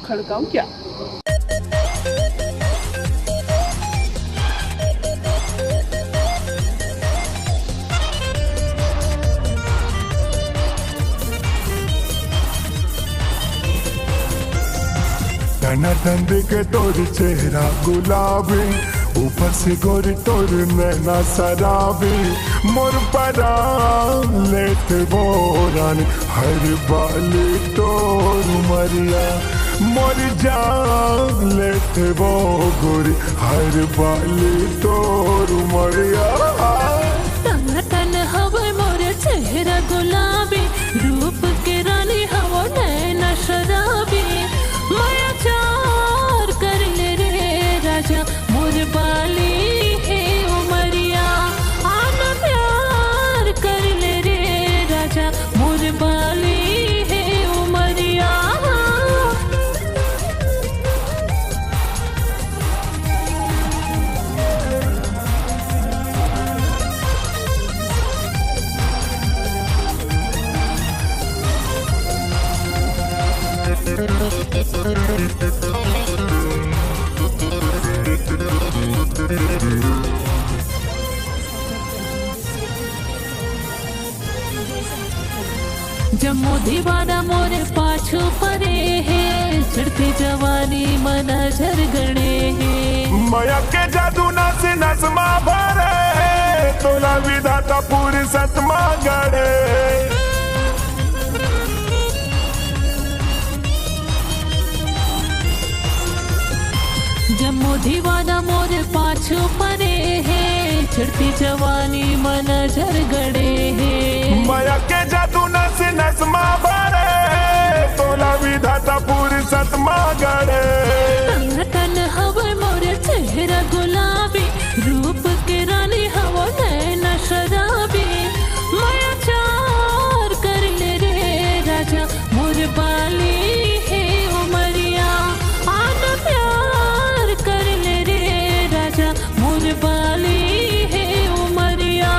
खड़काऊं क्या? धन के तोर चेहरा गुलाबी, ऊपर से गोरी तोर नैना शराबी, मोर परा लेते बोरान हर बाली तोर मरिया, मोर जान लेते वो गोरी हर बाली तोर मरिया। तन हवा मोर चेहरा गुलाबी, रूप के रानी हवा नैना शराबी, माया चार कर ले रे राजा मोर बाली है उमरिया, आना प्यार कर ले रे राजा मोर बाली है उमरिया। जम्मू दीवाना मोरे पाछू परे है, चढ़ती जवानी मना झर गणे है, माया के जादू नस नसमा भरे, तोला विधाता पूरी सतमा गड़े। जम्मू दीवाना मोरे पाछू परे है, चढ़ती जवानी मना झर गणे है, माया के जादू नस नसमा भरे, तोला विधाता पूरी सतमा गड़े। तन हवा मोरे चेहरा गुलाबी, रूप के रानी हवा नैना शराबी, माया चार कर ले रे राजा मोर बाली है उमरिया, आना प्यार कर ले रे राजा मोर बाली है उमरिया।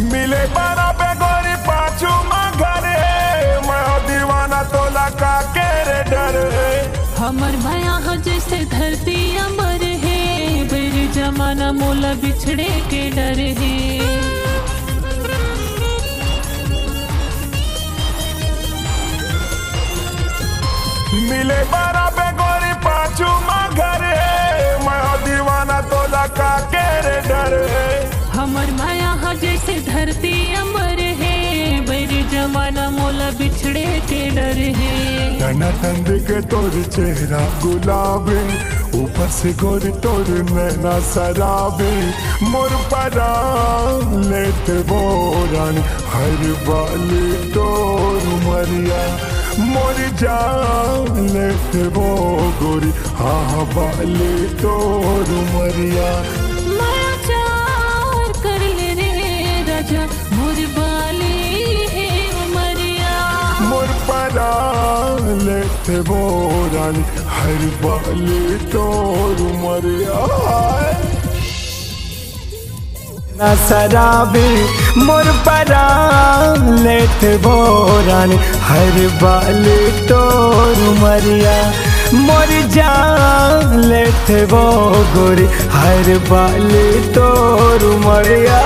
मिले बारा पे गोरी पाछू मगर है, मैं दीवाना तोला का केरे डर है। हमर माया हो जैसे धरती अमर है, बेर जमाना मोला बिछड़े के डर है। मिले बारा पे गोरी पाछू मगर है, मैं दीवाना तोला का केरे डर है। हमर माया हो जैसे धरती अमर है, बेर जमाना मोला बिछड़े के डर है। धन के तोर चेहरा गुलाबी, ऊपर से गोरी तोर नैना शराबी, मोर परा लेते बोरान हर बाली तोर मरिया, मोर जान लेते वो गोरी हाँ बाली तोर मरिया। माया चार कर ले रे राजा मोर बाली है उमरिया, मोर परा लेते बोरान हर बाली तोर मरिया। ना शराबी मोर परा लेते बोरान हर बाली तोर मरिया, मोर जान लेते वो गोरी हर बाली तोर मरिया।